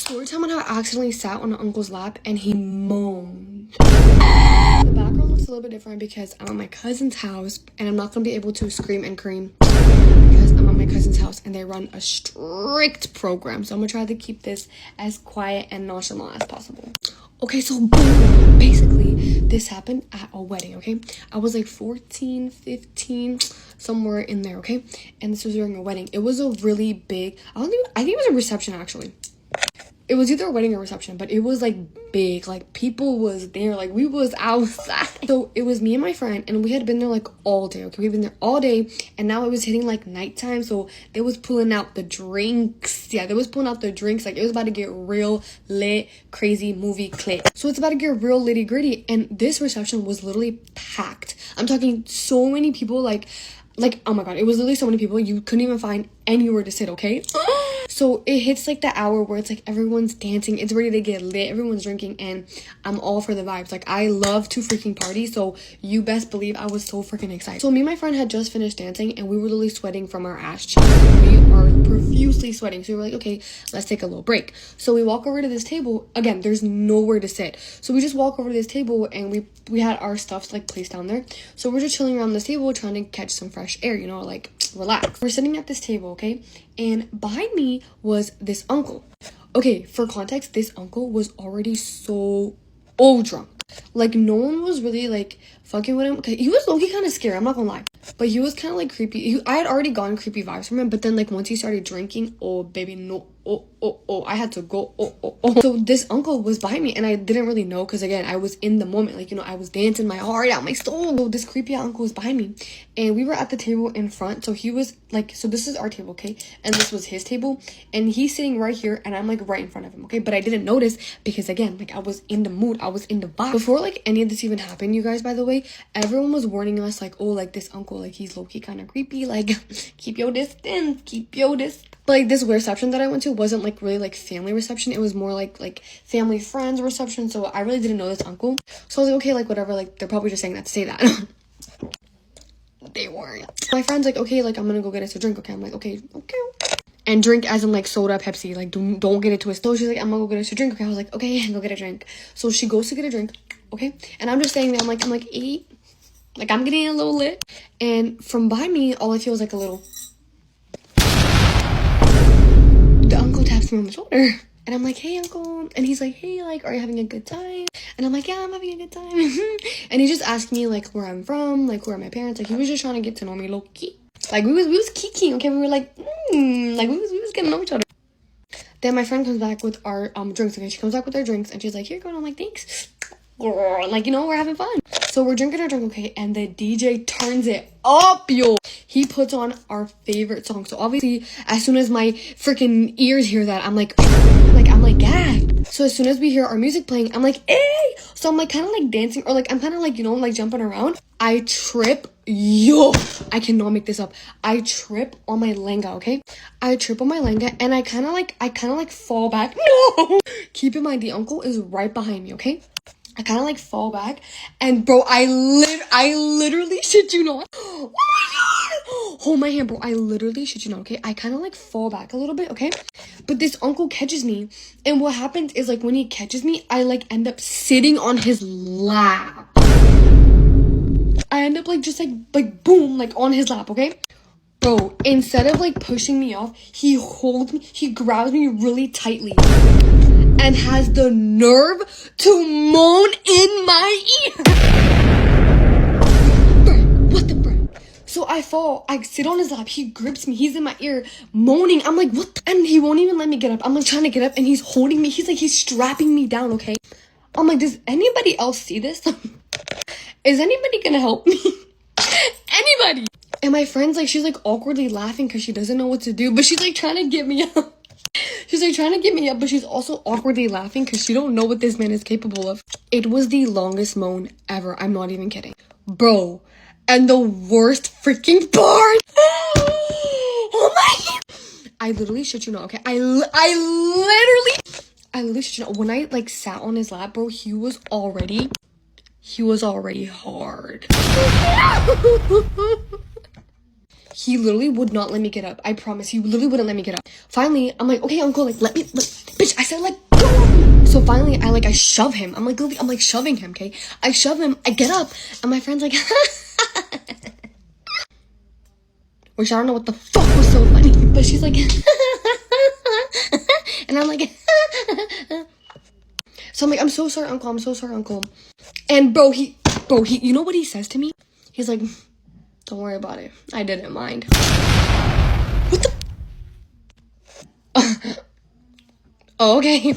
Story time on how I accidentally sat on an uncle's lap and he moaned. The background looks a little bit different because I'm at my cousin's house and I'm not going to be able to scream and cream because I'm at my cousin's house and they run a strict program. So I'm going to try to keep this as quiet and nonchalant as possible. Okay, so boom, basically this happened at a wedding, okay? I was like 14, 15, somewhere in there, okay? And this was during a wedding. It was a really big, I think it was a reception actually. It was either a wedding or reception, but it was like big, like people was there, like we was outside. So it was me and my friend and we had been there like all day, okay? We've been there all day and now it was hitting like nighttime. So they was pulling out the drinks. Yeah, they was pulling out the drinks. Like it was about to get real lit, crazy movie clip. So it's about to get real litty gritty. And this reception was literally packed. I'm talking so many people, like, oh my God, it was literally so many people. You couldn't even find anywhere to sit, okay? So it hits like the hour where it's like everyone's dancing, it's ready to get lit, everyone's drinking, and I'm all for the vibes. Like I love to freaking party, so you best believe I was so freaking excited. So me and my friend had just finished dancing and we were literally sweating from our ass cheeks. We are profusely sweating. So we were like, okay, let's take a little break. So we walk over to this table. Again, there's nowhere to sit. So we just walk over to this table and we had our stuff like placed down there. So we're just chilling around this table trying to catch some fresh air, you know, like relax. We're sitting at this table, okay? And behind me was this uncle. Okay, for context, this uncle was already so drunk. Like no one was really like fucking with him. He was low-key kind of scary, I'm not gonna lie. But he was kind of like creepy. I had already gotten creepy vibes from him, but then like once he started drinking, oh baby, no, I had to go, So this uncle was behind me and I didn't really know because again, I was in the moment, like, you know, I was dancing my heart out, my soul. So this creepy uncle was behind me and we were at the table in front. So he was like, so this is our table, okay? And this was his table and he's sitting right here and I'm like right in front of him, okay? But I didn't notice because again, like I was in the mood, I was in the vibe. Before like any of this even happened, you guys, by the way, everyone was warning us like, oh, like this uncle, like he's low-key kind of creepy, like keep your distance, But like this reception that I went to wasn't like really like family reception. It was more like family friends reception. So I really didn't know this uncle. So I was like, okay, like whatever, like they're probably just saying that to say that. They weren't. My friend's like, okay, like I'm gonna go get us a drink, okay? I'm like, okay. And drink as in like soda, Pepsi, like don't get it twisted. So she's like, I'm gonna go get us a drink, okay? I was like, okay, go get a drink. So she goes to get a drink, okay? And I'm just saying that I'm like eat. Like I'm getting a little lit. And from behind me, all I feel is like a little. The uncle taps me on the shoulder. And I'm like, hey, uncle. And he's like, hey, like, are you having a good time? And I'm like, yeah, I'm having a good time. And he just asked me, like, where I'm from, like, who are my parents. Like, he was just trying to get to know me low-key. Like, we was kikiing, okay? We were like, like, we was getting to know each other. Then my friend comes back with our drinks, okay? She comes back with our drinks, and she's like, here, go. And I'm like, thanks. Like, you know, we're having fun. So we're drinking our drink, okay? And the DJ turns it up, yo. He puts on our favorite song. So obviously, as soon as my freaking ears hear that, I'm like gagged. So as soon as we hear our music playing, I'm like, hey! So I'm like kind of like dancing or like I'm kind of like, you know, like jumping around. I trip, yo. I cannot make this up. I trip on my lenga, okay? I trip on my lenga and I kind of like fall back. No! Keep in mind, the uncle is right behind me, okay? I kind of like fall back and bro, I literally shit you not. Oh my God. Hold my hand, bro. I literally shit you not, okay? I kind of like fall back a little bit, okay? But this uncle catches me and what happens is like when he catches me, I like end up sitting on his lap. I end up like just like boom, like on his lap, okay? Bro, instead of like pushing me off, he holds me, he grabs me really tightly. And has the nerve to moan in my ear. Bruh, what the bruh? So I fall, I sit on his lap, he grips me, he's in my ear, moaning. I'm like, what? And he won't even let me get up. I'm like trying to get up and he's holding me. He's strapping me down, okay? I'm like, does anybody else see this? Is anybody gonna help me? Anybody? And my friend's like, she's like awkwardly laughing because she doesn't know what to do, but she's like trying to get me up. She's like trying to get me up, but she's also awkwardly laughing because she don't know what this man is capable of. It was the longest moan ever. I'm not even kidding. Bro, and the worst freaking part. Oh my. I literally shit you not, okay? I literally shit you not. When I like sat on his lap, bro, he was already hard. He literally would not let me get up. I promise. He literally wouldn't let me get up. Finally, I'm like, okay, uncle, like, let me bitch, I said, like, go. So finally, I shove him. I'm like shoving him, okay? I shove him, I get up, and my friend's like, which I don't know what the fuck was so funny, but she's like, and I'm like, so I'm like, I'm so sorry, uncle, I'm so sorry, uncle. And bro, he, you know what he says to me? He's like, don't worry about it, I didn't mind. What the? Oh, okay.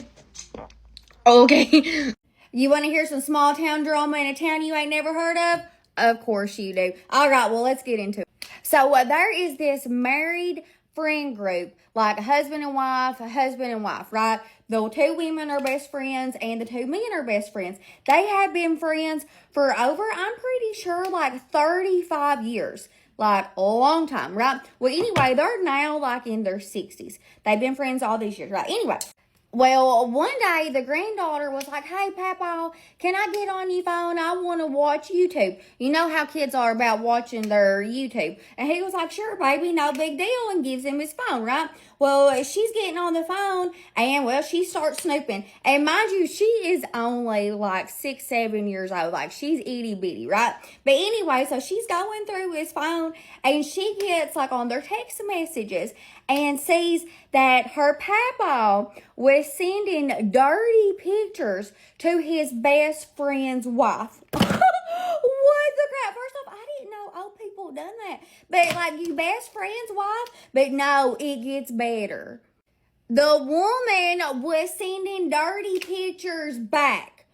Okay. You want to hear some small town drama in a town you ain't never heard of? Of course you do. All right, well, let's get into it. So there is this married friend group, like a husband and wife, right? The two women are best friends and the two men are best friends. They have been friends for over, I'm pretty sure, like 35 years. Like a long time, right? Well, anyway, they're now like in their 60s. They've been friends all these years, right? Anyway. Well, one day the granddaughter was like, hey, Papa, can I get on your phone? I want to watch YouTube. You know how kids are about watching their YouTube. And he was like, sure, baby, no big deal, and gives him his phone, right? Well, she's getting on the phone, and, well, she starts snooping. And mind you, she is only like 6, 7 years old. Like, she's itty bitty, right? But anyway, so she's going through his phone, and she gets, like, on their text messages and sees that her papa was sending dirty pictures to his best friend's wife. What the crap? First off, I didn't know old people done that. But like your best friend's wife, but no, it gets better. The woman was sending dirty pictures back.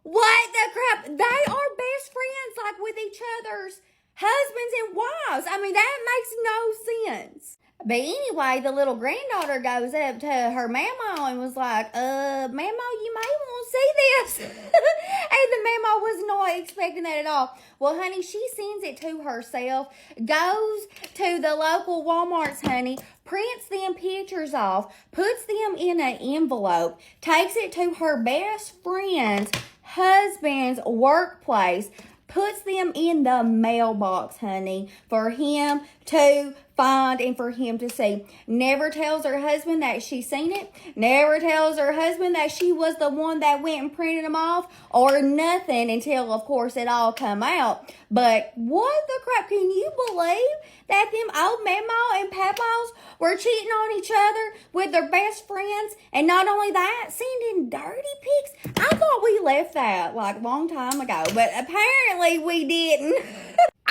What the crap? They are best friends, like with each other's husbands and wives. I mean, that makes no sense. But anyway, the little granddaughter goes up to her mama and was like, mama, you may want to see this. And the mama was not expecting that at all. Well, honey, she sends it to herself, goes to the local Walmarts, honey, prints them pictures off, puts them in an envelope, takes it to her best friend's husband's workplace, puts them in the mailbox, honey, for him to find and for him to see. Never tells her husband that she's seen it. Never tells her husband that she was the one that went and printed them off or nothing until, of course, it all come out. But what the crap? Can you believe that them old mama and papas were cheating on each other with their best friends? And not only that, sending dirty pics. I thought we left that like a long time ago, but apparently we didn't.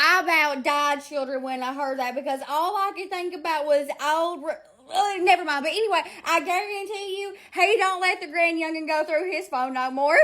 I about died, children, when I heard that, because all I could think about was old... never mind. But anyway, I guarantee you, he don't let the grand youngin go through his phone no more.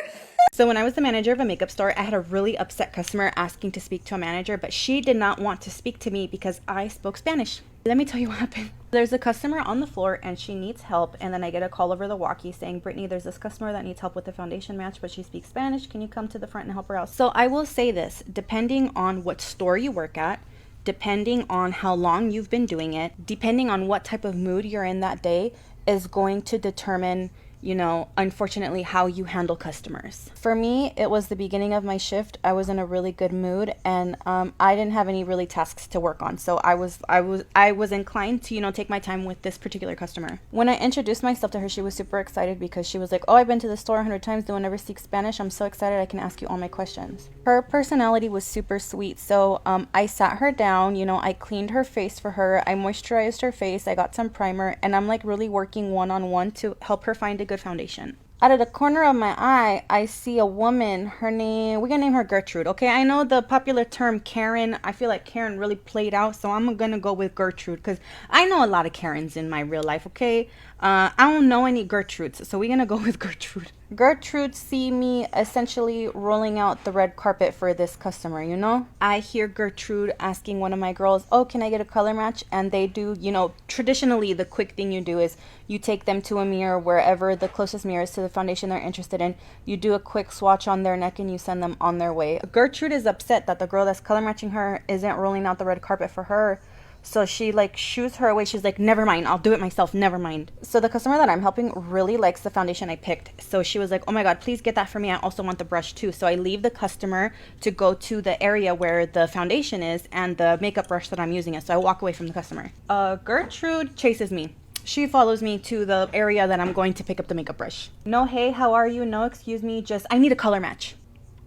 So when I was the manager of a makeup store, I had a really upset customer asking to speak to a manager, but she did not want to speak to me because I spoke Spanish. Let me tell you what happened. There's a customer on the floor and she needs help, and then I get a call over the walkie saying, Brittany, there's this customer that needs help with the foundation match, but she speaks Spanish. Can you come to the front and help her out? So I will say this, depending on what store you work at, depending on how long you've been doing it, depending on what type of mood you're in that day, is going to determine, you know, unfortunately, how you handle customers. For me, it was the beginning of my shift. I was in a really good mood, and I didn't have any really tasks to work on. So I was inclined to, you know, take my time with this particular customer. When I introduced myself to her, she was super excited because she was like, oh, I've been to the store 100 times. No one ever speaks Spanish. I'm so excited I can ask you all my questions. Her personality was super sweet. So I sat her down, you know, I cleaned her face for her. I moisturized her face. I got some primer, and I'm like really working one-on-one to help her find a good foundation. Out of the corner of my eye, I see a woman. Her name, we're gonna name her Gertrude. Okay, I know the popular term Karen. I feel like Karen really played out, so I'm gonna go with Gertrude because I know a lot of Karens in my real life. Okay, I don't know any Gertrudes, so we're gonna go with Gertrude. Gertrude see me essentially rolling out the red carpet for this customer, you know? I hear Gertrude asking one of my girls, oh, can I get a color match? And they do, you know, traditionally the quick thing you do is you take them to a mirror, wherever the closest mirror is to the foundation they're interested in. You do a quick swatch on their neck and you send them on their way. Gertrude is upset that the girl that's color matching her isn't rolling out the red carpet for her. So she like shoos her away. She's like, never mind, I'll do it myself, never mind. So the customer that I'm helping really likes the foundation I picked. So she was like, oh my God, please get that for me. I also want the brush too. So I leave the customer to go to the area where the foundation is and the makeup brush that I'm using it. So I walk away from the customer. Gertrude chases me. She follows me to the area that I'm going to pick up the makeup brush. No, hey, how are you? No, excuse me. Just, I need a color match.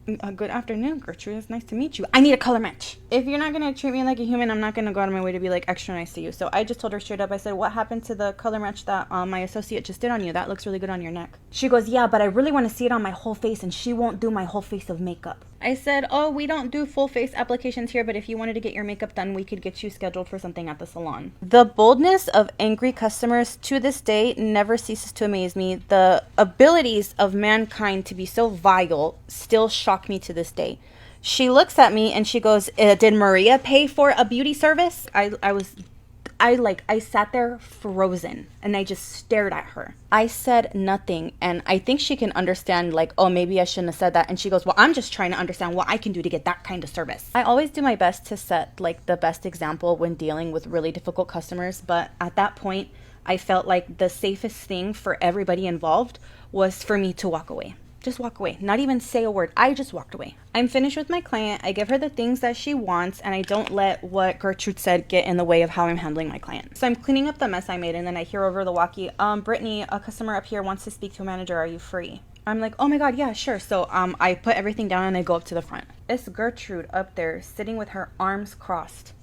Good afternoon, Gertrude. It's nice to meet you. I need a color match. If you're not going to treat me like a human, I'm not going to go out of my way to be like extra nice to you. So I just told her straight up. I said, what happened to the color match that my associate just did on you? That looks really good on your neck. She goes, yeah, but I really want to see it on my whole face, and she won't do my whole face of makeup. I said, oh, we don't do full face applications here, but if you wanted to get your makeup done, we could get you scheduled for something at the salon. The boldness of angry customers to this day never ceases to amaze me. The abilities of mankind to be so vile still shock me to this day. She looks at me and she goes, did Maria pay for a beauty service? I sat there frozen and I just stared at her. I said nothing, and I think she can understand, like, oh, maybe I shouldn't have said that. And she goes, well, I'm just trying to understand what I can do to get that kind of service. I always do my best to set like the best example when dealing with really difficult customers, but at that point I felt like the safest thing for everybody involved was for me to walk away. Just walk away, not even say a word. I just walked away. I'm finished with my client. I give her the things that she wants, and I don't let what Gertrude said get in the way of how I'm handling my client. So I'm cleaning up the mess I made, and then I hear over the walkie, Brittany, a customer up here wants to speak to a manager. Are you free? I'm like, oh my God, yeah, sure. So I put everything down and I go up to the front. It's Gertrude up there sitting with her arms crossed.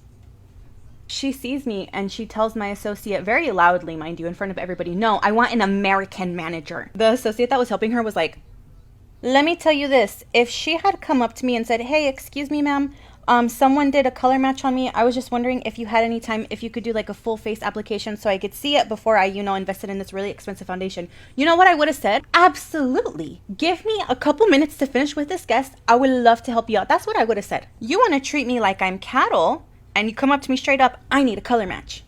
She sees me and she tells my associate very loudly, mind you, in front of everybody, no, I want an American manager. The associate that was helping her was like, let me tell you this, if she had come up to me and said, hey, excuse me, ma'am, someone did a color match on me. I was just wondering if you had any time, if you could do like a full face application so I could see it before I, invested in this really expensive foundation. You know what I would have said? Absolutely. Give me a couple minutes to finish with this guest. I would love to help you out. That's what I would have said. You want to treat me like I'm cattle and you come up to me straight up, I need a color match.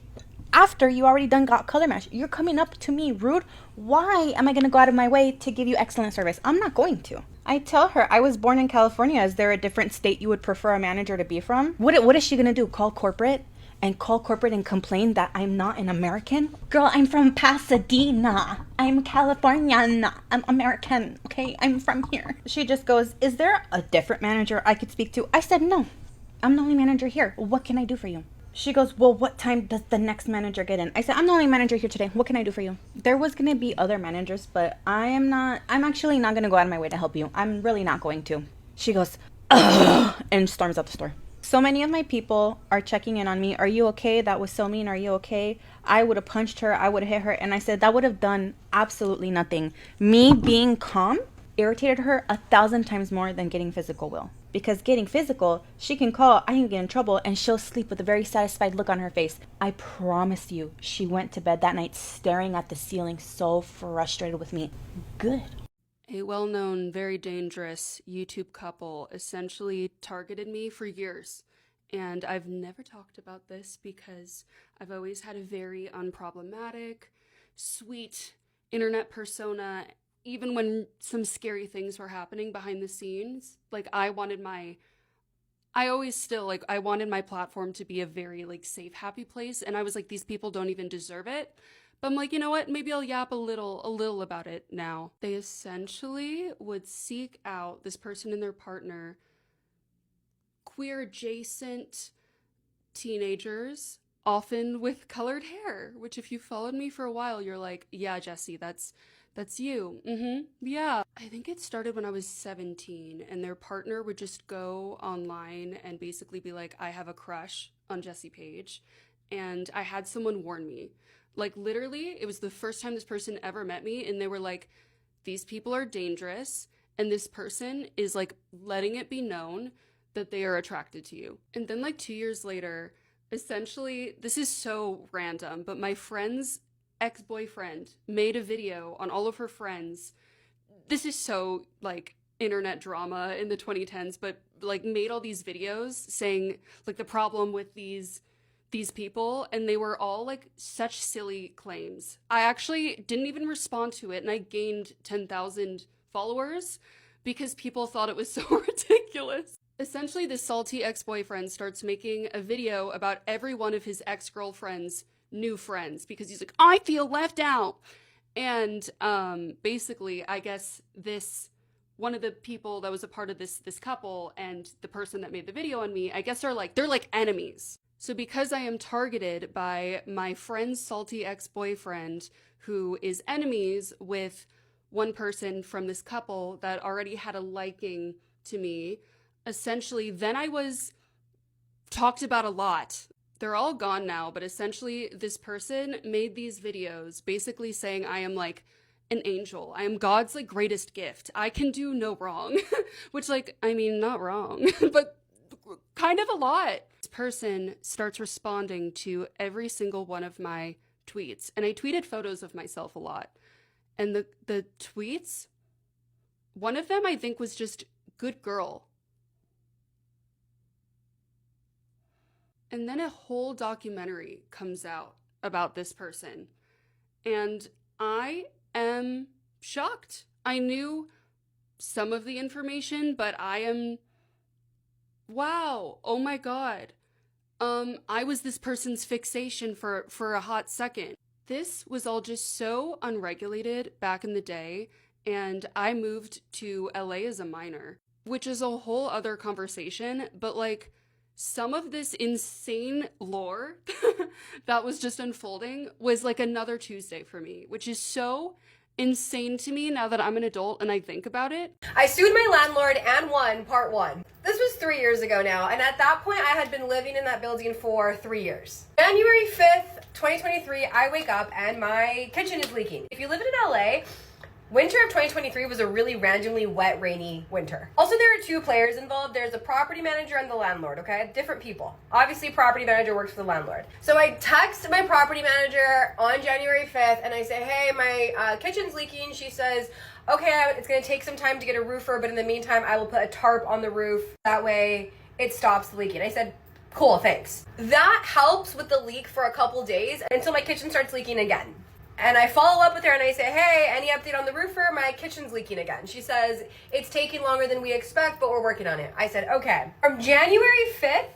After you already done got color match, you're coming up to me rude. Why am I going to go out of my way to give you excellent service? I'm not going to. I tell her I was born in California. Is there a different state you would prefer a manager to be from? What is she going to do? Call corporate and complain that I'm not an American? Girl, I'm from Pasadena. I'm Californian. I'm American. Okay, I'm from here. She just goes, is there a different manager I could speak to? I said, no, I'm the only manager here. What can I do for you? She goes, well, what time does the next manager get in? I said, I'm the only manager here today. What can I do for you? There was going to be other managers, but I'm actually not going to go out of my way to help you. I'm really not going to. She goes, ugh, and storms out the store. So many of my people are checking in on me. Are you okay? That was so mean. Are you okay? I would have punched her. I would have hit her. And I said, that would have done absolutely nothing. Me being calm irritated her 1,000 times more than getting physical will. Because getting physical, she can call, I can get in trouble, and she'll sleep with a very satisfied look on her face. I promise you, she went to bed that night staring at the ceiling, so frustrated with me. Good. A well-known, very dangerous YouTube couple essentially targeted me for years. And I've never talked about this because I've always had a very unproblematic, sweet internet persona. Even when some scary things were happening behind the scenes, like I wanted my platform to be a very like safe, happy place. And I was like, these people don't even deserve it. But I'm like, you know what? Maybe I'll yap a little about it now. They essentially would seek out this person and their partner, queer adjacent teenagers, often with colored hair, which if you followed me for a while, you're like, yeah, Jesse, that's you. Yeah. I think it started when I was 17 and their partner would just go online and basically be like, I have a crush on Jesse Page. And I had someone warn me. Like literally, it was the first time this person ever met me and they were like, these people are dangerous and this person is like letting it be known that they are attracted to you. And then like 2 years later, essentially, this is so random, but my friend's ex-boyfriend made a video on all of her friends. This is so like internet drama in the 2010s, but like made all these videos saying like the problem with these people, and they were all like such silly claims. I actually didn't even respond to it, and I gained 10,000 followers because people thought it was so ridiculous. Essentially, this salty ex-boyfriend starts making a video about every one of his ex-girlfriend's new friends because he's like, I feel left out. And basically, I guess one of the people that was a part of this couple and the person that made the video on me, I guess they're like enemies. So because I am targeted by my friend's salty ex-boyfriend, who is enemies with one person from this couple that already had a liking to me, essentially, then I was talked about a lot. They're all gone now, but essentially this person made these videos basically saying I am like an angel. I am God's like greatest gift. I can do no wrong. Which, like, I mean, not wrong, but kind of a lot. This person starts responding to every single one of my tweets. And I tweeted photos of myself a lot. And the tweets, one of them I think was just good girl. And then a whole documentary comes out about this person. And I am shocked. I knew some of the information, but I am, wow, oh my God. I was this person's fixation for a hot second. This was all just so unregulated back in the day, and I moved to LA as a minor, which is a whole other conversation, but like some of this insane lore that was just unfolding was like another Tuesday for me, which is so insane to me now that I'm an adult and I think about it. I sued my landlord and won part 1. This was 3 years ago now, and at that point I had been living in that building for 3 years. January 5th, 2023, I wake up and my kitchen is leaking. If you live in LA, winter of 2023 was a really randomly wet, rainy winter. Also, there are 2 players involved. There's a property manager and the landlord, okay? Different people. Obviously, property manager works for the landlord. So I text my property manager on January 5th and I say, hey, my kitchen's leaking. She says, okay, it's gonna take some time to get a roofer, but in the meantime, I will put a tarp on the roof. That way it stops the leaking. I said, cool, thanks. That helps with the leak for a couple days until my kitchen starts leaking again. And I follow up with her and I say, hey, any update on the roofer? My kitchen's leaking again. She says, it's taking longer than we expect, but we're working on it. I said, okay. From January 5th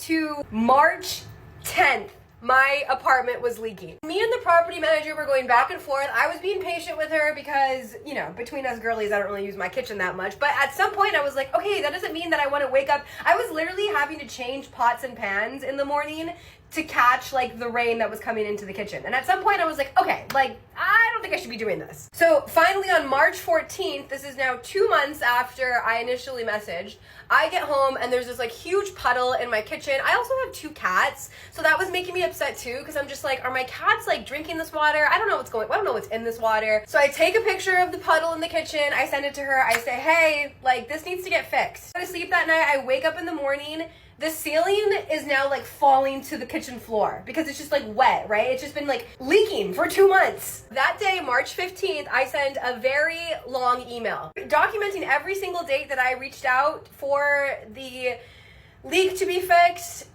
to March 10th, my apartment was leaking. Me and the property manager were going back and forth. I was being patient with her because, you know, between us girlies, I don't really use my kitchen that much. But at some point I was like, okay, that doesn't mean that I want to wake up. I was literally having to change pots and pans in the morning to catch like the rain that was coming into the kitchen. And at some point I was like, okay, like I don't think I should be doing this. So finally on March 14th, this is now 2 months after I initially messaged, I get home and there's this like huge puddle in my kitchen. I also have 2 cats, so that was making me upset too, because I'm just like, are my cats like drinking this water? I don't know what's in this water. So I take a picture of the puddle in the kitchen, I send it to her, I say, hey, like this needs to get fixed. I go to sleep that night, I wake up in the morning, the ceiling is now like falling to the kitchen floor because it's just like wet, right? It's just been like leaking for 2 months. That day, March 15th, I sent a very long email documenting every single date that I reached out for the leak to be fixed,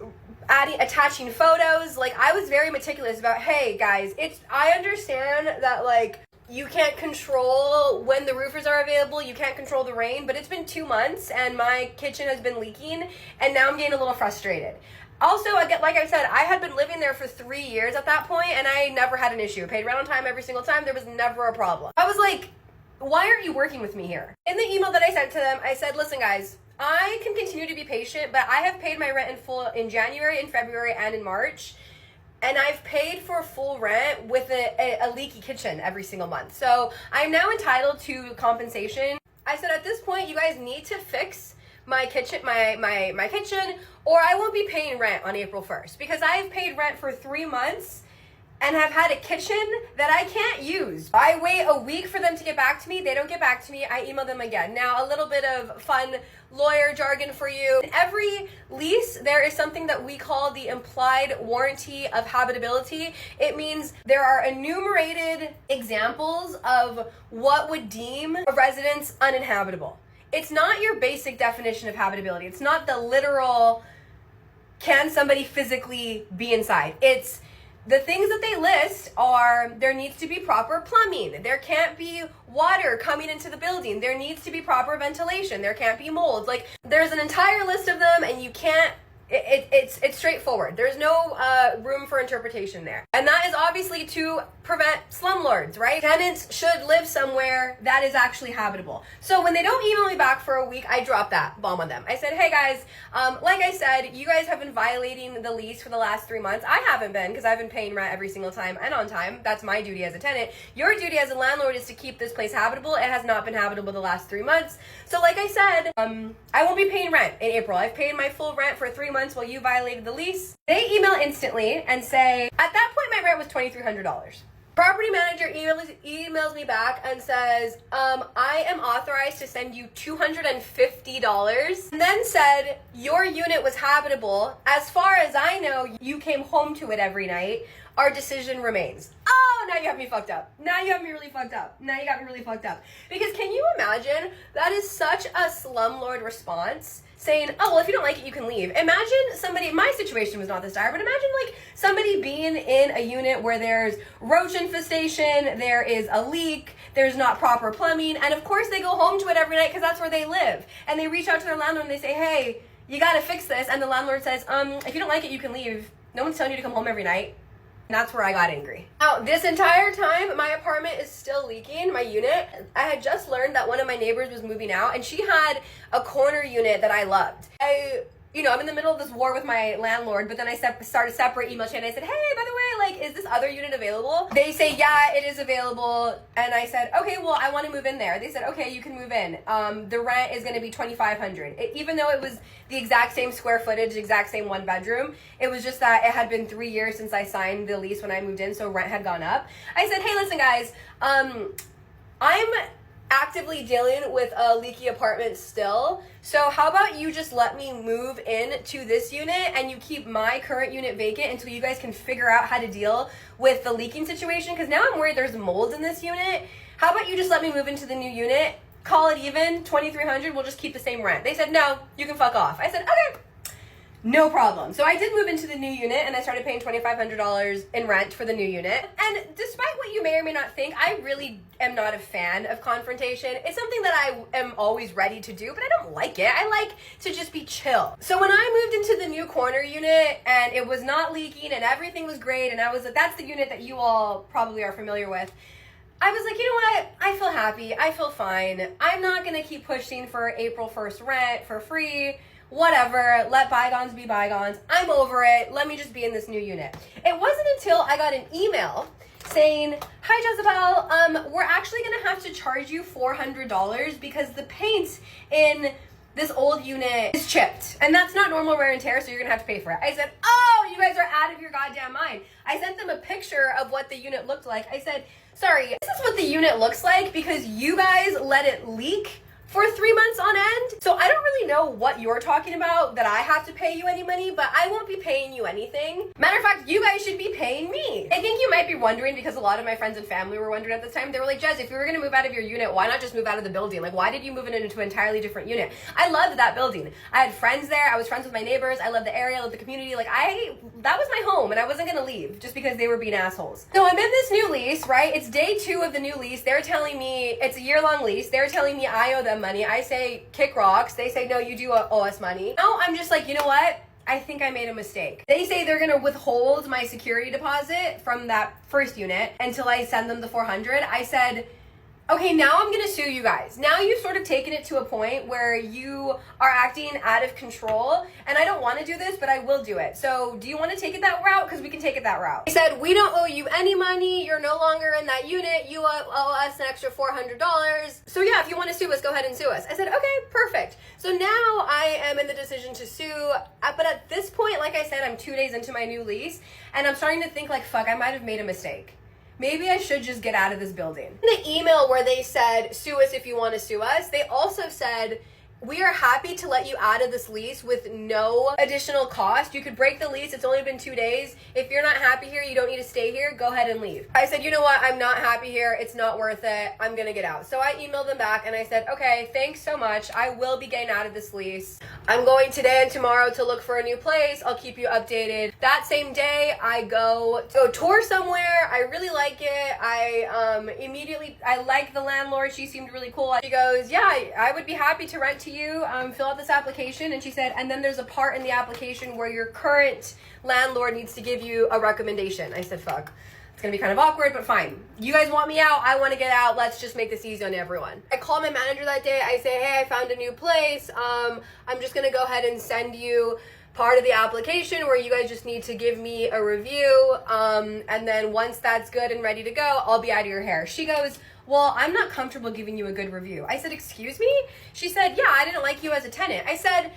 attaching photos. Like I was very meticulous about, hey guys, I understand that like you can't control when the roofers are available, you can't control the rain, but it's been 2 months and my kitchen has been leaking and now I'm getting a little frustrated. Also, like I said, I had been living there for 3 years at that point and I never had an issue. I paid rent on time every single time. There was never a problem. I was like, why aren't you working with me here? In the email that I sent to them, I said, listen guys, I can continue to be patient, but I have paid my rent in full in January, in February, and in March. And I've paid for full rent with a leaky kitchen every single month. So I'm now entitled to compensation. I said, at this point, you guys need to fix my kitchen, my kitchen, or I won't be paying rent on April 1st because I've paid rent for 3 months and have had a kitchen that I can't use. I wait a week for them to get back to me. They don't get back to me. I email them again. Now, a little bit of fun lawyer jargon for you. In every lease, there is something that we call the implied warranty of habitability. It means there are enumerated examples of what would deem a residence uninhabitable. It's not your basic definition of habitability. It's not the literal, can somebody physically be inside? It's the things that they list are, there needs to be proper plumbing. There can't be water coming into the building. There needs to be proper ventilation. There can't be mold. Like, there's an entire list of them and you can't, it's straightforward. There's no room for interpretation there. And that is obviously to prevent slumlords, right? Tenants should live somewhere that is actually habitable. So when they don't email me back for a week, I drop that bomb on them. I said, hey guys, like I said, you guys have been violating the lease for the last 3 months. I haven't been, because I've been paying rent every single time and on time. That's my duty as a tenant. Your duty as a landlord is to keep this place habitable. It has not been habitable the last 3 months. So like I said, I won't be paying rent in April. I've paid my full rent for 3 months while you violated the lease. They email instantly and say, at that point, my rent was $2,300. Property manager emails me back and says, I am authorized to send you $250, and then said, your unit was habitable. As far as I know, you came home to it every night. Our decision remains. Oh, now you have me fucked up. Now you have me really fucked up. Now you got me really fucked up. Because can you imagine? That is such a slumlord response. Saying, oh, well, if you don't like it, you can leave. Imagine somebody, my situation was not this dire, but imagine like somebody being in a unit where there's roach infestation, there is a leak, there's not proper plumbing, and of course they go home to it every night because that's where they live. And they reach out to their landlord and they say, hey, you gotta fix this. And the landlord says, if you don't like it, you can leave. No one's telling you to come home every night. And that's where I got angry. Now, this entire time, my apartment is still leaking, my unit. I had just learned that one of my neighbors was moving out, and she had a corner unit that I loved. I'm in the middle of this war with my landlord, but then I started a separate email chain. I said, hey, by the way, like, is this other unit available? They say, yeah, it is available. And I said, okay, well, I want to move in there. They said, okay, you can move in. The rent is going to be $2,500. Even though it was the exact same square footage, exact same 1 bedroom, it was just that it had been 3 years since I signed the lease when I moved in, so rent had gone up. I said, hey, listen, guys, I'm actively dealing with a leaky apartment still. So how about you just let me move in to this unit and you keep my current unit vacant until you guys can figure out how to deal with the leaking situation? Because now I'm worried there's mold in this unit. How about you just let me move into the new unit, call it even, $2,300, we'll just keep the same rent. They said, no, you can fuck off. I said, okay. No problem. So I did move into the new unit and I started paying $2,500 in rent for the new unit. And despite what you may or may not think, I really am not a fan of confrontation. It's something that I am always ready to do, but I don't like it. I like to just be chill. So when I moved into the new corner unit and it was not leaking and everything was great, and I was like, that's the unit that you all probably are familiar with. I was like, you know what? I feel happy. I feel fine. I'm not going to keep pushing for April 1st rent for free. Whatever, let bygones be bygones. I'm over it. Let me just be in this new unit. It wasn't until I got an email saying, hi, Jezebel, we're actually going to have to charge you $400 because the paint in this old unit is chipped. And that's not normal wear and tear, so you're going to have to pay for it. I said, oh, you guys are out of your goddamn mind. I sent them a picture of what the unit looked like. I said, sorry, this is what the unit looks like because you guys let it leak for 3 months on end. So I don't really know what you're talking about that I have to pay you any money, but I won't be paying you anything. Matter of fact, you guys should be paying me. I think you might be wondering, because a lot of my friends and family were wondering at this time. They were like, Jez, if you were gonna move out of your unit, why not just move out of the building? Like, why did you move it into an entirely different unit? I loved that building. I had friends there. I was friends with my neighbors. I loved the area, I loved the community. Like, that was my home, and I wasn't gonna leave just because they were being assholes. So I'm in this new lease, right? It's day 2 of the new lease. They're telling me it's a year-long lease. They're telling me I owe them money. I say, kick rocks. They say, no, you do owe us money. Now I'm just like, you know what? I think I made a mistake. They say they're gonna withhold my security deposit from that first unit until I send them the $400. I said, okay, now I'm gonna sue you guys. Now you've sort of taken it to a point where you are acting out of control, and I don't want to do this, but I will do it. So do you want to take it that route? Because we can take it that route. They said, we don't owe you any money. You're no longer in that unit. You owe us an extra $400. So yeah, if you want to sue us, go ahead and sue us. I said, okay, perfect. So now I am in the decision to sue, but at this point, like I said, I'm 2 days into my new lease, and I'm starting to think like, fuck, I might have made a mistake. Maybe I should just get out of this building. In the email where they said, sue us if you want to sue us, they also said, we are happy to let you out of this lease with no additional cost. You could break the lease. It's only been 2 days. If you're not happy here, you don't need to stay here. Go ahead and leave. I said, you know what? I'm not happy here. It's not worth it. I'm going to get out. So I emailed them back and I said, okay, thanks so much. I will be getting out of this lease. I'm going today and tomorrow to look for a new place. I'll keep you updated. That same day, I go tour somewhere. I really like it. I like the landlord. She seemed really cool. She goes, yeah, I would be happy to rent to you. Fill out this application. And she said, and then there's a part in the application where your current landlord needs to give you a recommendation. I said, fuck. It's gonna be kind of awkward, but fine. You guys want me out, I wanna get out, let's just make this easy on everyone. I call my manager that day, I say, hey, I found a new place. I'm just gonna go ahead and send you part of the application where you guys just need to give me a review. And then once that's good and ready to go, I'll be out of your hair. She goes, well, I'm not comfortable giving you a good review. I said, excuse me? She said, yeah, I didn't like you as a tenant. I said,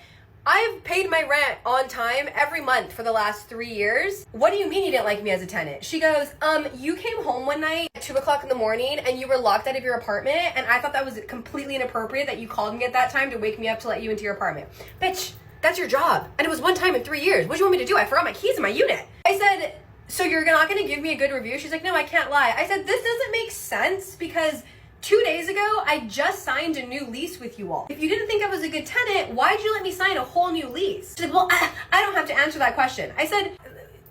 I've paid my rent on time every month for the last 3 years. What do you mean you didn't like me as a tenant? She goes, you came home one night at 2 o'clock in the morning and you were locked out of your apartment, and I thought that was completely inappropriate that you called me at that time to wake me up to let you into your apartment. Bitch, that's your job. And it was one time in 3 years. What do you want me to do? I forgot my keys in my unit. I said, so you're not gonna give me a good review? She's like, no, I can't lie. I said, this doesn't make sense because 2 days ago, I just signed a new lease with you all. If you didn't think I was a good tenant, why'd you let me sign a whole new lease? She said, well, I don't have to answer that question. I said,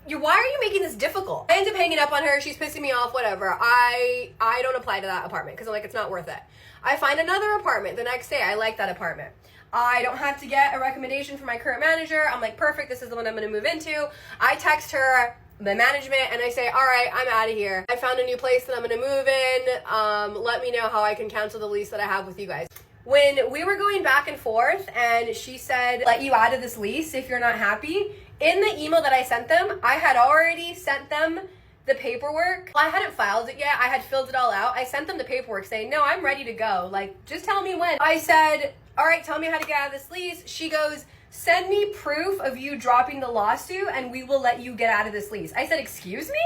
why are you making this difficult? I end up hanging up on her. She's pissing me off, whatever. I don't apply to that apartment because I'm like, it's not worth it. I find another apartment the next day. I like that apartment. I don't have to get a recommendation from my current manager. I'm like, perfect, this is the one I'm gonna move into. I text her, the management, and I say, all right, I'm out of here. I found a new place that I'm gonna move in. Let me know how I can cancel the lease that I have with you guys. When we were going back and forth and she said, let you out of this lease if you're not happy, in the email that I sent them, I had already sent them the paperwork. I hadn't filed it yet. I had filled it all out. I sent them the paperwork saying, no, I'm ready to go. Like, just tell me when. I said, all right, tell me how to get out of this lease. She goes, send me proof of you dropping the lawsuit and we will let you get out of this lease. I said, excuse me?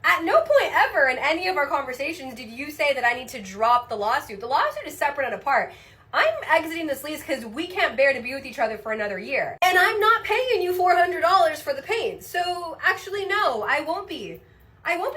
At no point ever in any of our conversations did you say that I need to drop the lawsuit. The lawsuit is separate and apart. I'm exiting this lease because we can't bear to be with each other for another year. And I'm not paying you $400 for the paint. So actually, no, I won't be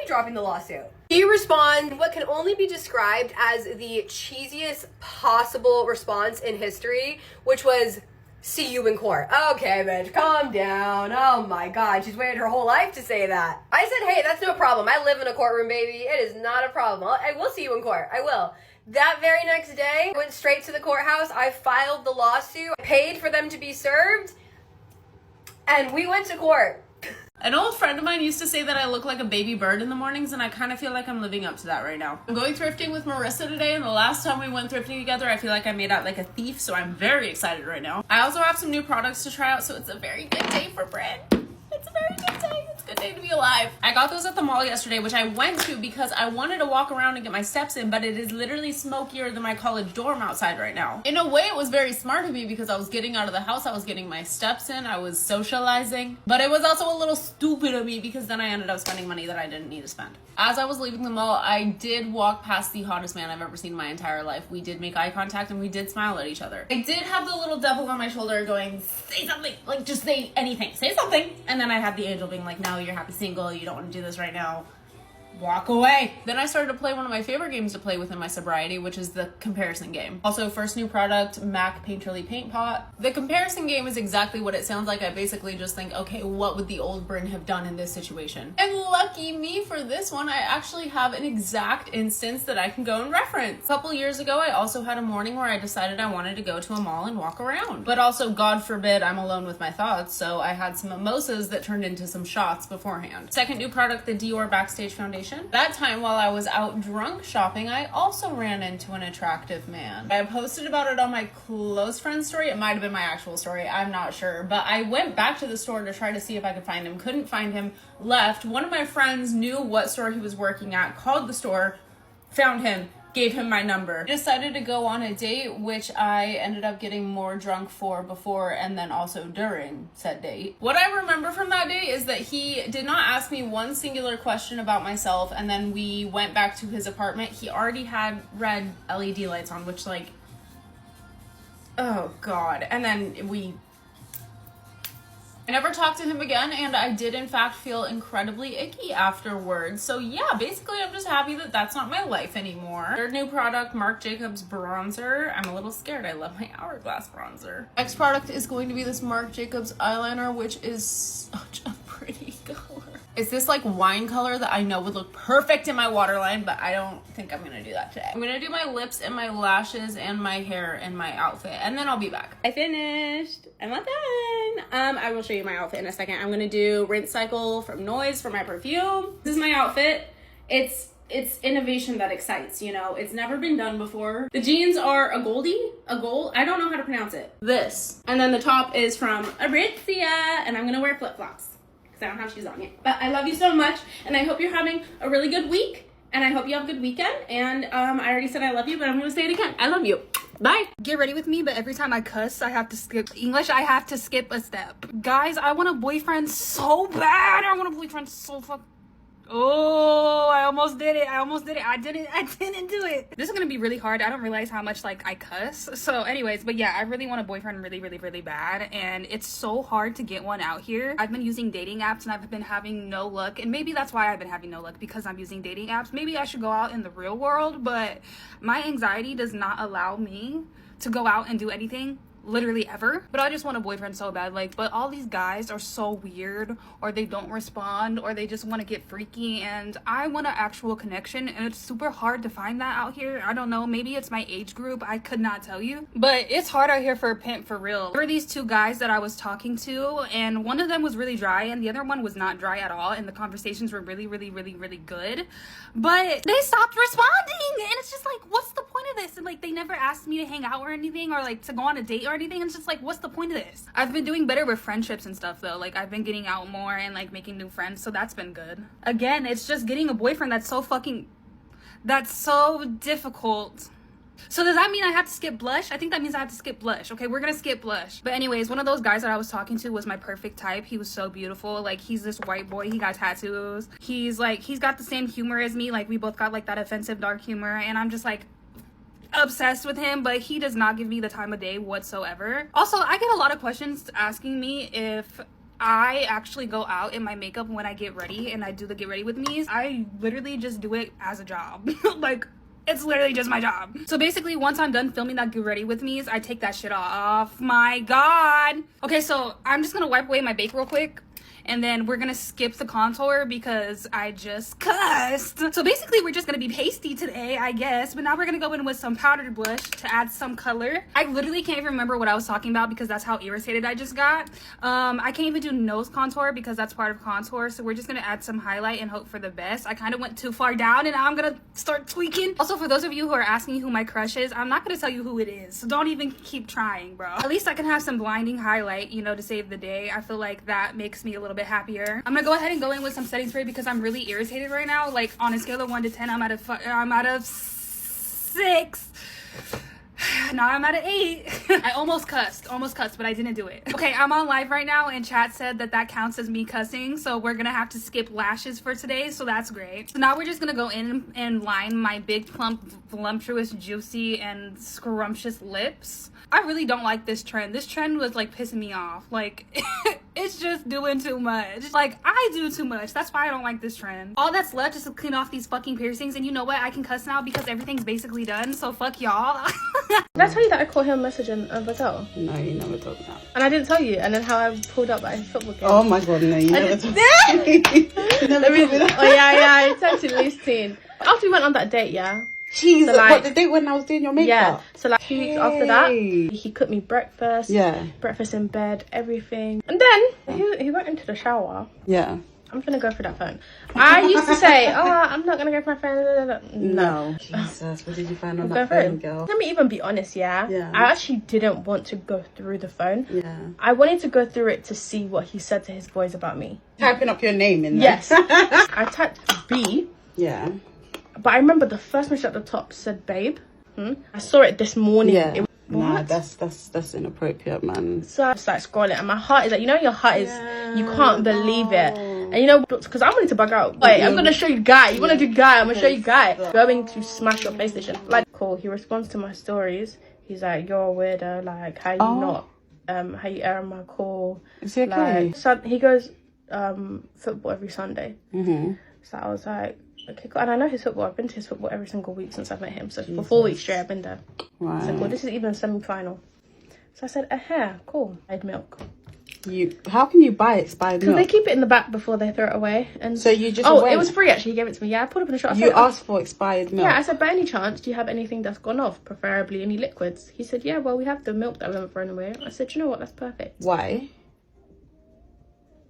dropping the lawsuit. You respond what can only be described as the cheesiest possible response in history, which was, see you in court. Okay, bitch, calm down. Oh my God, she's waited her whole life to say that. I said, hey, that's no problem. I live in a courtroom, baby. It is not a problem. I will see you in court. I will. That very next day, I went straight to the courthouse. I filed the lawsuit, paid for them to be served, and we went to court. An old friend of mine used to say that I look like a baby bird in the mornings, and I kind of feel like I'm living up to that right now. I'm going thrifting with Marissa today, and the last time we went thrifting together, I feel like I made out like a thief, so I'm very excited right now. I also have some new products to try out, so it's a very good day for Brand. It's a very good day. It's a good day to be alive. I got those at the mall yesterday, which I went to because I wanted to walk around and get my steps in, but it is literally smokier than my college dorm outside right now. In a way, it was very smart of me because I was getting out of the house, I was getting my steps in, I was socializing, but it was also a little stupid of me because then I ended up spending money that I didn't need to spend. As I was leaving the mall, I did walk past the hottest man I've ever seen in my entire life. We did make eye contact and we did smile at each other. I did have the little devil on my shoulder going, say something, like just say anything, say something. And then I had the angel being like, no, you're happy single, you don't want to do this right now, walk away. Then I started to play one of my favorite games to play within my sobriety, which is the comparison game. Also, first new product, MAC Painterly Paint Pot. The comparison game is exactly what it sounds like. I basically just think, okay, what would the old Bryn have done in this situation? And lucky me for this one, I actually have an exact instance that I can go and reference. A couple years ago, I also had a morning where I decided I wanted to go to a mall and walk around. But also, God forbid, I'm alone with my thoughts, so I had some mimosas that turned into some shots beforehand. Second new product, the Dior Backstage Foundation. That time while I was out drunk shopping, I also ran into an attractive man. I posted about it on my close friend story. It might have been my actual story, I'm not sure. But I went back to the store to try to see if I could find him. Couldn't find him, left. One of my friends knew what store he was working at, called the store, found him, gave him my number. I decided to go on a date, which I ended up getting more drunk for before and then also during said date. What I remember from that day is that he did not ask me one singular question about myself, and then we went back to his apartment. He already had red LED lights on, which like, oh God. And then I never talked to him again, and I did in fact feel incredibly icky afterwards. So yeah, basically I'm just happy that that's not my life anymore. Third new product, Marc Jacobs bronzer. I'm a little scared. I love my Hourglass bronzer. Next product is going to be this Marc Jacobs eyeliner, which is such a pretty color. It's this like wine color that I know would look perfect in my waterline, but I don't think I'm gonna do that today. I'm gonna do my lips and my lashes and my hair and my outfit, and then I'll be back. I finished. I'm not done. I will show you my outfit in a second. I'm gonna do rinse cycle from Noise for my perfume. This is my outfit. It's innovation that excites, you know. It's never been done before. The jeans are a gold, I don't know how to pronounce it. This. And then the top is from Aritzia, and I'm gonna wear flip-flops because I don't have shoes on yet. But I love you so much, and I hope you're having a really good week, and I hope you have a good weekend. And I already said I love you, but I'm gonna say it again. I love you. Bye. Get ready with me, but every time I cuss, I have to skip English. I have to skip a step. Guys, I want a boyfriend so bad. I want a boyfriend so fuck. Oh, I almost did it. I didn't do it. This is gonna be really hard. I don't realize how much like I cuss. So anyways, but yeah, I really want a boyfriend really bad, and it's so hard to get one out here. I've been using dating apps and I've been having no luck, and maybe that's why I've been having no luck, because I'm using dating apps. Maybe I should go out in the real world, but my anxiety does not allow me to go out and do anything literally ever. But I just want a boyfriend so bad, like, but all these guys are so weird, or they don't respond, or they just want to get freaky, and I want an actual connection, and it's super hard to find that out here. I don't know, maybe it's my age group, I could not tell you, but it's hard out here for a pimp for real. There were these two guys that I was talking to, and one of them was really dry and the other one was not dry at all, and the conversations were really good, but they stopped responding, and it's just like, what's the point of this? And like, they never asked me to hang out or anything, or like to go on a date or anything, and it's just like, what's the point of this? I've been doing better with friendships and stuff though. Like, I've been getting out more and like making new friends, so that's been good. Again, it's just getting a boyfriend that's so difficult. So does that mean I have to skip blush? I think that means I have to skip blush. Okay, we're gonna skip blush. But anyways, one of those guys that I was talking to was my perfect type. He was so beautiful. Like, he's this white boy, he got tattoos, he's got the same humor as me. Like, we both got like that offensive dark humor, and I'm just like obsessed with him, but he does not give me the time of day whatsoever. Also, I get a lot of questions asking me if I actually go out in my makeup when I get ready, and I do the get ready with me's. I literally just do it as a job. Like, it's literally just my job. So basically, once I'm done filming that get ready with me's, I take that shit off. My god. Okay, so I'm just gonna wipe away my bake real quick, and then we're gonna skip the contour because I just cussed. So basically, we're just gonna be pasty today, I guess. But now we're gonna go in with some powdered blush to add some color. I literally can't even remember what I was talking about because that's how irritated I just got. I can't even do nose contour because that's part of contour. So we're just gonna add some highlight and hope for the best. I kind of went too far down, and now I'm gonna start tweaking. Also, for those of you who are asking who my crush is, I'm not gonna tell you who it is. So don't even keep trying, bro. At least I can have some blinding highlight, you know, to save the day. I feel like that makes me a little bit happier. I'm gonna go ahead and go in with some setting spray because I'm really irritated right now. Like, on a scale of 1 to 10, I'm out of 6. Now I'm at an 8. I almost cussed, but I didn't do it. Okay, I'm on live right now, and chat said that counts as me cussing, so we're gonna have to skip lashes for today, so that's great. So now we're just gonna go in and line my big, plump, voluptuous, juicy, and scrumptious lips. I really don't like this trend. This trend was like pissing me off. Like, it's just doing too much. Like, I do too much. That's why I don't like this trend. All that's left is to clean off these fucking piercings, and you know what? I can cuss now because everything's basically done, so fuck y'all. Did I tell you that I caught him messaging a hotel? No, you never told me that. And I didn't tell you, and then how I pulled up at his football game. Oh my god, no, you never told me. You never told me that. Oh yeah, I texted Lucy. After we went on that date, yeah. Jeez, So, like, what, the date when I was doing your makeup? Yeah. So like 2 weeks after that, he cooked me breakfast. Yeah. Breakfast in bed, everything. And then he went into the shower. Yeah. I'm gonna go for that phone. I used to say, oh, I'm not gonna go for my phone. No. Jesus, what did you find on Go that for phone, it. girl? Let me even be honest, yeah? Yeah. I actually didn't want to go through the phone. Yeah. I wanted to go through it to see what he said to his boys about me. Typing up your name in there. Yes. I typed B. Yeah. But I remember the first message at the top said babe. I saw it this morning. Yeah. It was, Nah, what? that's inappropriate, man. So I started scrolling, and my heart is like, you know, your heart is, you can't believe it. And you know, because I wanted to bug out. Wait, I'm gonna show you guy. You wanna do guy? I'm gonna show you guy. Going to smash your PlayStation. Like, cool. He responds to my stories. He's like, you're a weirdo. Like, how you not? How you airing my call? Is he okay? Like, so he goes football every Sunday. So I was like, okay, cool. And I know his football. I've been to his football every single week since I've met him. So for 4 weeks straight, I've been there. Right. So cool. This is even semi-final. So I said, cool. I had milk. How can you buy expired milk? Because they keep it in the back before they throw it away. And so you just it was free actually. He gave it to me. Yeah, I put up in the shop. You asked for expired milk. Yeah, I said, by any chance, do you have anything that's gone off? Preferably any liquids. He said, yeah, well, we have the milk that we haven't thrown away. I said, you know what? That's perfect. Why?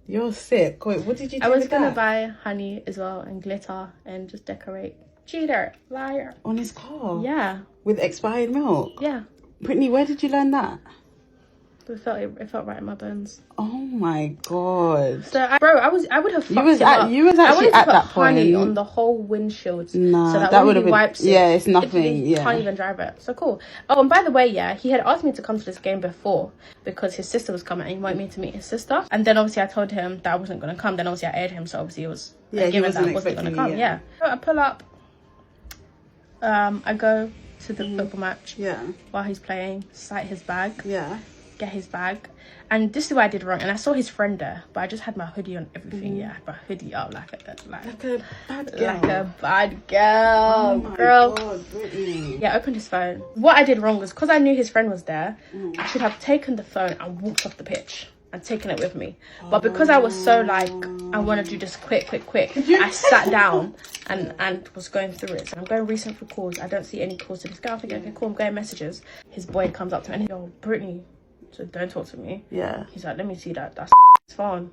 You're sick. Wait, what did you do I was with gonna that? buy honey as well and glitter and just decorate. Cheater, liar. On his car? Yeah, With expired milk? yeah. Brittany, where did you learn that? It felt right in my bones. Oh my god. So, I would have fucked was him up. you was I actually wanted to at put that honey point. on the whole windshield. Nah, so that when would have he been. wipes it, Yeah, it's nothing. he Yeah. can't even drive it. So cool. Oh, and by the way, yeah, he had asked me to come to this game before because his sister was coming and he wanted me to meet his sister. And then obviously I told him that I wasn't going to come. Then obviously I aired him, so obviously it was He given wasn't that I wasn't going to expecting come. you, Yeah. So I pull up. I go to the football match. Yeah. While he's playing, sight his bag. Yeah. Get his bag, and this is what I did wrong. And I saw his friend there, but I just had my hoodie on, everything. Yeah, my hoodie up like a bad girl. Like a bad girl, Oh my girl. God, Brittany. Yeah, I opened his phone. What I did wrong was because I knew his friend was there, I should have taken the phone and walked off the pitch and taken it with me. But because I was so like, I want to do this quick, I sat down and was going through it. So I'm going recent for calls. I don't see any calls to this guy. I'm thinking, okay, cool. I'm going messages. His boy comes up to me and he's like, yo, Brittany. So don't talk to me. Yeah. He's like, let me see that. That's phone.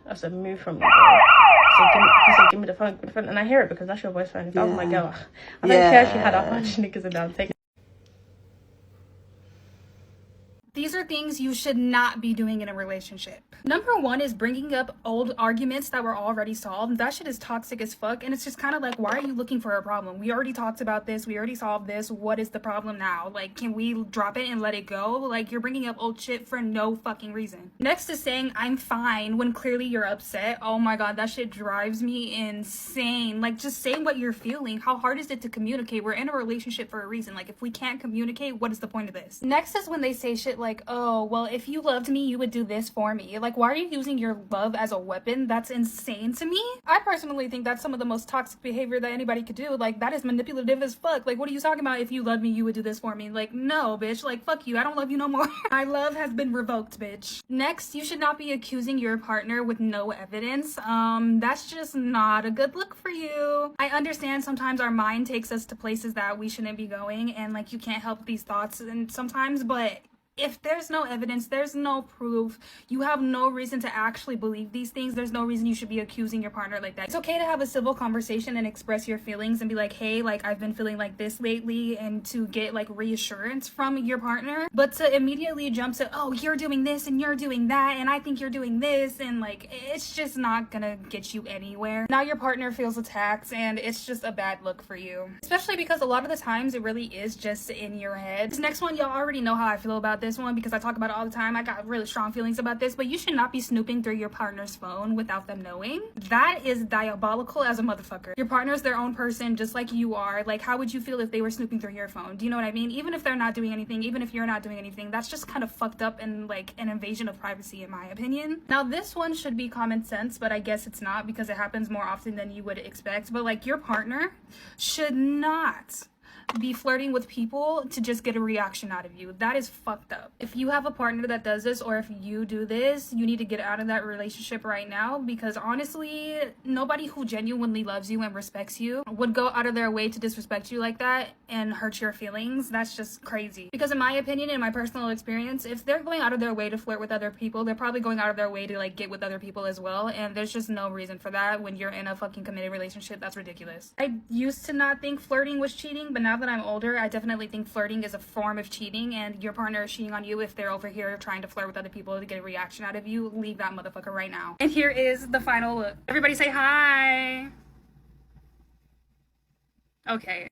I said, move from me. He said, give me the phone. And I hear it because that's your voice phone. If that was my girl, I don't care if she had 100 niggas in there. Take it. These are things you should not be doing in a relationship. Number one is bringing up old arguments that were already solved. That shit is toxic as fuck. And it's just kind of like, why are you looking for a problem? We already talked about this. We already solved this. What is the problem now? Like, can we drop it and let it go? Like, you're bringing up old shit for no fucking reason. Next is saying, I'm fine, when clearly you're upset. Oh my God, that shit drives me insane. Like, just say what you're feeling. How hard is it to communicate? We're in a relationship for a reason. Like, if we can't communicate, what is the point of this? Next is when they say shit like, oh, well, if you loved me, you would do this for me. Like, why are you using your love as a weapon? That's insane to me. I personally think that's some of the most toxic behavior that anybody could do. Like, that is manipulative as fuck. Like, what are you talking about? If you loved me, you would do this for me. Like, no, bitch. Like, fuck you. I don't love you no more. My love has been revoked, bitch. Next, you should not be accusing your partner with no evidence. That's just not a good look for you. I understand sometimes our mind takes us to places that we shouldn't be going, and like, you can't help these thoughts and sometimes, but if there's no evidence, there's no proof, you have no reason to actually believe these things, there's no reason you should be accusing your partner like that. It's okay to have a civil conversation and express your feelings and be like, hey, like, I've been feeling like this lately, and to get like reassurance from your partner. But to immediately jump to, oh, you're doing this and you're doing that and I think you're doing this, and like, it's just not gonna get you anywhere. Now your partner feels attacked and it's just a bad look for you. Especially because a lot of the times it really is just in your head. This next one, y'all already know how I feel about this one because I talk about it all the time. I got really strong feelings about this, but you should not be snooping through your partner's phone without them knowing. That is diabolical as a motherfucker. Your partner's their own person just like you are. Like, how would you feel if they were snooping through your phone? Do you know what I mean? Even if they're not doing anything, even if you're not doing anything, that's just kind of fucked up and like an invasion of privacy in my opinion. Now this one should be common sense, but I guess it's not because it happens more often than you would expect. But like, your partner should not be flirting with people to just get a reaction out of you. That is fucked up. If you have a partner that does this, or if you do this, you need to get out of that relationship right now, because honestly, nobody who genuinely loves you and respects you would go out of their way to disrespect you like that and hurt your feelings. That's just crazy. Because in my opinion, in my personal experience, if they're going out of their way to flirt with other people, they're probably going out of their way to like get with other people as well, and there's just no reason for that when you're in a fucking committed relationship. That's ridiculous. I used to not think flirting was cheating, but now that I'm older, I definitely think flirting is a form of cheating, and your partner is cheating on you if they're over here trying to flirt with other people to get a reaction out of you. Leave that motherfucker right now. And here is the final look. Everybody say hi. Okay.